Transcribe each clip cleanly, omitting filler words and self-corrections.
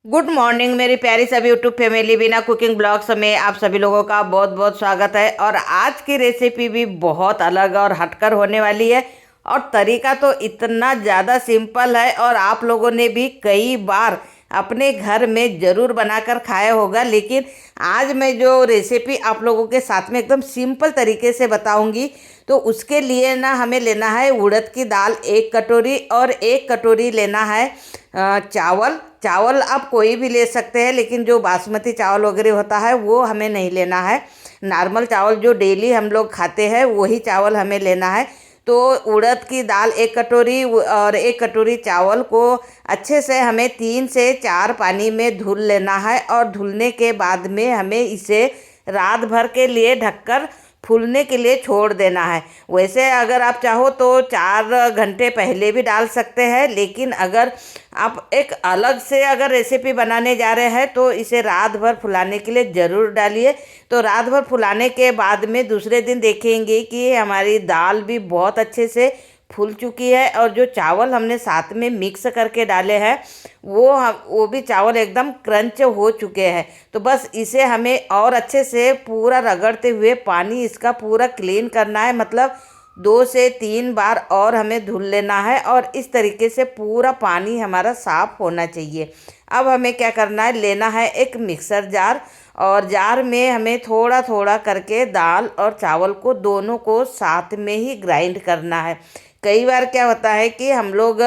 Good morning मेरी प्यारी सभी यूट्यूब फैमिली। बिना कुकिंग ब्लॉग्स में आप सभी लोगों का बहुत बहुत स्वागत है। और आज की रेसिपी भी बहुत अलग और हटकर होने वाली है। और तरीका तो इतना ज़्यादा सिंपल है और आप लोगों ने भी कई बार अपने घर में ज़रूर बनाकर खाया होगा। लेकिन आज मैं जो रेसिपी आप लोगों के साथ में एकदम सिंपल तरीके से बताऊंगी, तो उसके लिए ना हमें लेना है उड़द की दाल 1 कटोरी, और 1 कटोरी लेना है चावल। चावल आप कोई भी ले सकते हैं, लेकिन जो बासमती चावल वगैरह होता है वो हमें नहीं लेना है। नॉर्मल चावल जो डेली हम लोग खाते हैं वही चावल हमें लेना है। तो उड़द की दाल 1 कटोरी और 1 कटोरी चावल को अच्छे से हमें 3 से 4 पानी में धुल लेना है। और धुलने के बाद में हमें इसे रात भर के लिए ढककर फूलने के लिए छोड़ देना है। वैसे अगर आप चाहो तो 4 घंटे पहले भी डाल सकते हैं, लेकिन अगर आप एक अलग से अगर रेसिपी बनाने जा रहे हैं तो इसे रात भर फुलाने के लिए ज़रूर डालिए। तो रात भर फुलाने के बाद में दूसरे दिन देखेंगे कि हमारी दाल भी बहुत अच्छे से फूल चुकी है, और जो चावल हमने साथ में मिक्स करके डाले हैं वो भी चावल एकदम क्रंच हो चुके हैं। तो बस इसे हमें और अच्छे से पूरा रगड़ते हुए पानी इसका पूरा क्लीन करना है। मतलब 2 से 3 बार और हमें धुल लेना है, और इस तरीके से पूरा पानी हमारा साफ होना चाहिए। अब हमें क्या करना है, लेना है एक मिक्सर जार, और जार में हमें थोड़ा थोड़ा करके दाल और चावल को दोनों को साथ में ही ग्राइंड करना है। कई बार क्या होता है कि हम लोग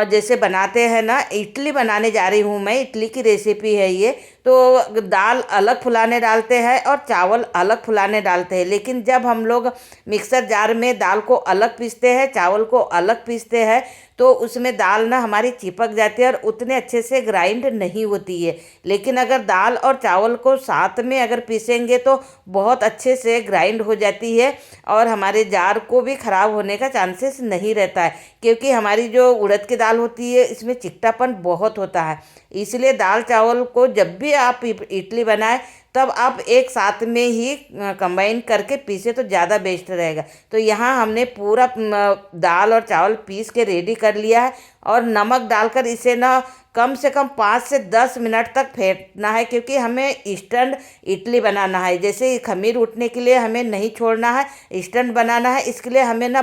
जैसे बनाते हैं ना, इडली बनाने जा रही हूँ मैं, इडली की रेसिपी है ये। तो दाल अलग फुलाने डालते हैं और चावल अलग फुलाने डालते हैं, लेकिन जब हम लोग मिक्सर जार में दाल को अलग पीसते हैं चावल को अलग पीसते हैं तो उसमें दाल ना हमारी चिपक जाती है और उतने अच्छे से ग्राइंड नहीं होती है। लेकिन अगर दाल और चावल को साथ में अगर पीसेंगे तो बहुत अच्छे से ग्राइंड हो जाती है, और हमारे जार को भी ख़राब होने का चांसेस नहीं रहता है, क्योंकि हमारी जो उड़द की दाल होती है इसमें चिकटापन बहुत होता है। इसलिए दाल चावल को जब भी आप इडली बनाएं तब आप एक साथ में ही कंबाइन करके पीसे तो ज़्यादा बेस्ट रहेगा। तो यहाँ हमने पूरा दाल और चावल पीस के रेडी कर लिया है, और नमक डालकर इसे ना कम से कम 5 से 10 मिनट तक फेंटना है, क्योंकि हमें इंस्टेंट इडली बनाना है। जैसे खमीर उठने के लिए हमें नहीं छोड़ना है, इंस्टेंट बनाना है, इसके लिए हमें ना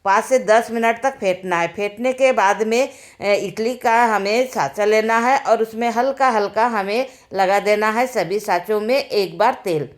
5 से 10 मिनट तक फेंटना है। फेंटने के बाद में इडली का हमें साँचा लेना है, और उसमें हल्का हल्का हमें लगा देना है सभी साँचों में 1 बार तेल।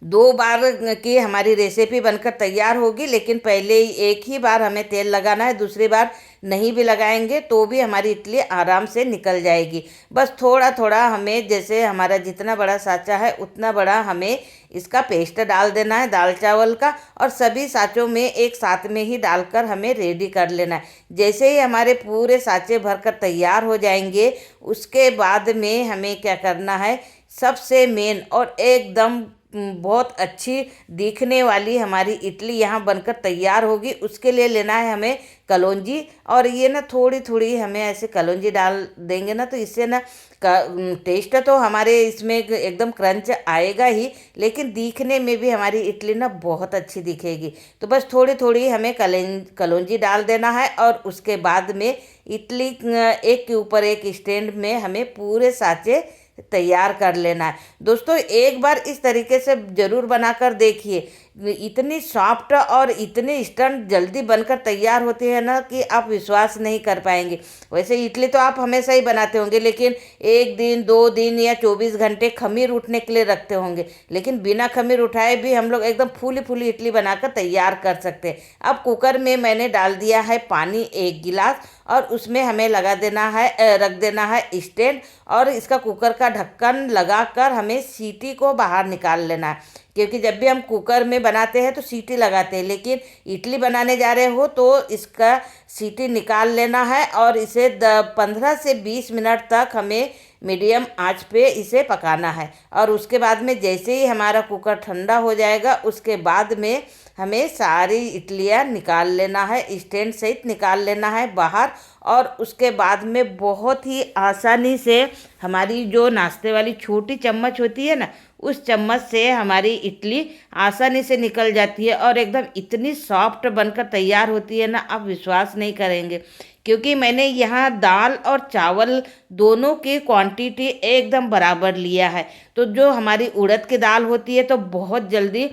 2 बार की हमारी रेसिपी बनकर तैयार होगी, लेकिन पहले ही एक ही बार हमें तेल लगाना है, दूसरी बार नहीं भी लगाएंगे तो भी हमारी इडली आराम से निकल जाएगी। बस थोड़ा थोड़ा हमें, जैसे हमारा जितना बड़ा साँचा है उतना बड़ा हमें इसका पेस्ट डाल देना है दाल चावल का, और सभी साँचों में एक साथ में ही डालकर हमें रेडी कर लेना है। जैसे ही हमारे पूरे साँचे भरकर तैयार हो जाएंगे उसके बाद में हमें क्या करना है, सबसे मेन और एकदम बहुत अच्छी दिखने वाली हमारी इडली यहाँ बनकर तैयार होगी, उसके लिए लेना है हमें कलौंजी। और ये ना थोड़ी थोड़ी हमें ऐसे कलौंजी डाल देंगे ना तो इससे ना टेस्ट तो हमारे इसमें एकदम क्रंच आएगा ही, लेकिन दिखने में भी हमारी इडली ना बहुत अच्छी दिखेगी। तो बस थोड़ी थोड़ी हमें कलौंजी डाल देना है, और उसके बाद में इडली एक के ऊपर एक स्टैंड में हमें पूरे साँचे तैयार कर लेना है। दोस्तों एक बार इस तरीके से ज़रूर बनाकर देखिए, इतनी सॉफ्ट और इतनी इंस्टेंट जल्दी बनकर तैयार होती है ना कि आप विश्वास नहीं कर पाएंगे। वैसे इडली तो आप हमेशा ही बनाते होंगे, लेकिन 1 दिन 2 दिन या 24 घंटे खमीर उठने के लिए रखते होंगे, लेकिन बिना खमीर उठाए भी हम लोग एकदम फूली फूली इडली बनाकर तैयार कर सकते हैं। अब कुकर में मैंने डाल दिया है पानी 1 गिलास, और उसमें हमें लगा देना है रख देना है स्टैंड, और इसका कुकर का ढक्कन लगाकर हमें सीटी को बाहर निकाल लेना है। क्योंकि जब भी हम कुकर में बनाते हैं तो सीटी लगाते हैं, लेकिन इडली बनाने जा रहे हो तो इसका सीटी निकाल लेना है, और इसे 15 से 20 मिनट तक हमें मीडियम आंच पे इसे पकाना है। और उसके बाद में जैसे ही हमारा कुकर ठंडा हो जाएगा उसके बाद में हमें सारी इडलियाँ निकाल लेना है, स्टैंड सहित निकाल लेना है बाहर। और उसके बाद में बहुत ही आसानी से हमारी जो नाश्ते वाली छोटी चम्मच होती है ना, उस चम्मच से हमारी इडली आसानी से निकल जाती है, और एकदम इतनी सॉफ्ट बनकर तैयार होती है ना, आप विश्वास नहीं करेंगे। क्योंकि मैंने यहाँ दाल और चावल दोनों की क्वांटिटी एकदम बराबर लिया है। तो जो हमारी उड़द की दाल होती है तो बहुत जल्दी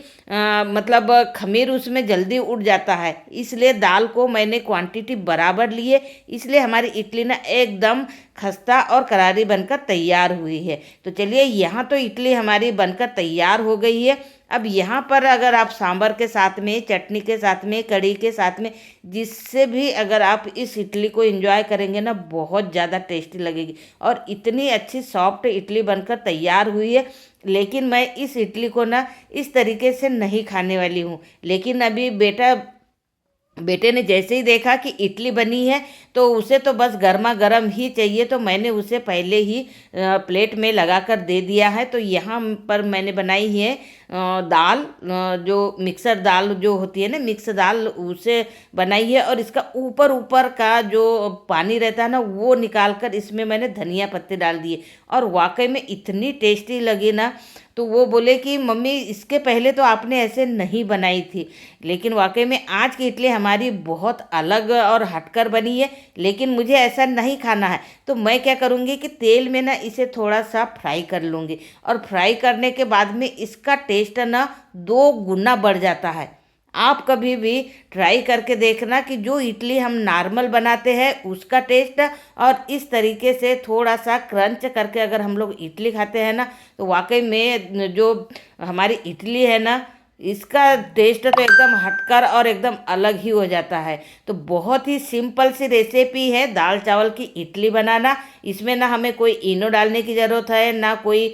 मतलब खमीर उसमें जल्दी उड़ जाता है, इसलिए दाल को मैंने क्वांटिटी बराबर लिए, इसलिए हमारी इडली ना एकदम खस्ता और करारी बनकर तैयार हुई है। तो चलिए, यहाँ तो इडली हमारी बनकर तैयार हो गई है। अब यहाँ पर अगर आप सांभर के साथ में, चटनी के साथ में, कढ़ी के साथ में, जिससे भी अगर आप इस इडली को एंजॉय करेंगे ना, बहुत ज़्यादा टेस्टी लगेगी। और इतनी अच्छी सॉफ्ट इडली बनकर तैयार हुई है। लेकिन मैं इस इडली को ना इस तरीके से नहीं खाने वाली हूँ। लेकिन अभी बेटे ने जैसे ही देखा कि इडली बनी है तो उसे तो बस गर्मा गर्म ही चाहिए, तो मैंने उसे पहले ही प्लेट में लगा कर दे दिया है। तो यहाँ पर मैंने बनाई है दाल, जो मिक्सर दाल जो होती है ना, मिक्स दाल, उसे बनाई है। और इसका ऊपर ऊपर का जो पानी रहता है ना, वो निकाल कर इसमें मैंने धनिया पत्ते डाल दिए। और वाकई में इतनी टेस्टी लगी ना, तो वो बोले कि मम्मी इसके पहले तो आपने ऐसे नहीं बनाई थी। लेकिन वाकई में आज की इडली हमारी बहुत अलग और हटकर बनी है। लेकिन मुझे ऐसा नहीं खाना है, तो मैं क्या करूँगी कि तेल में ना इसे थोड़ा सा फ्राई कर लूँगी। और फ्राई करने के बाद में इसका टेस्ट ना 2 गुना बढ़ जाता है। आप कभी भी ट्राई करके देखना कि जो इडली हम नॉर्मल बनाते हैं उसका टेस्ट और इस तरीके से थोड़ा सा क्रंच करके अगर हम लोग इडली खाते हैं ना, तो वाकई में जो हमारी इडली है ना, इसका टेस्ट तो एकदम हटकर और एकदम अलग ही हो जाता है। तो बहुत ही सिंपल सी रेसिपी है दाल चावल की इडली बनाना। इसमें ना हमें कोई इनो डालने की ज़रूरत है, ना कोई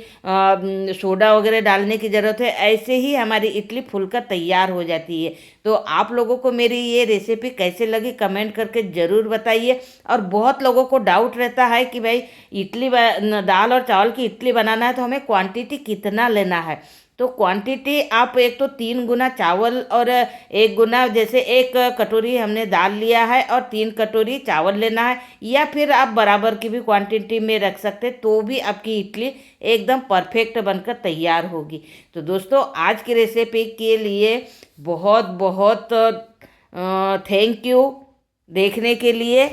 सोडा वगैरह डालने की ज़रूरत है। ऐसे ही हमारी इडली फुलकर तैयार हो जाती है। तो आप लोगों को मेरी ये रेसिपी कैसे लगी कमेंट करके ज़रूर बताइए। और बहुत लोगों को डाउट रहता है कि भाई दाल और चावल की इडली बनाना है तो हमें क्वांटिटी कितना लेना है। तो क्वांटिटी आप एक तो 3 गुना चावल और 1 गुना, जैसे 1 कटोरी हमने दाल लिया है और 3 कटोरी चावल लेना है, या फिर आप बराबर की भी क्वांटिटी में रख सकते, तो भी आपकी इडली एकदम परफेक्ट बनकर तैयार होगी। तो दोस्तों, आज की रेसिपी के लिए बहुत बहुत थैंक यू देखने के लिए।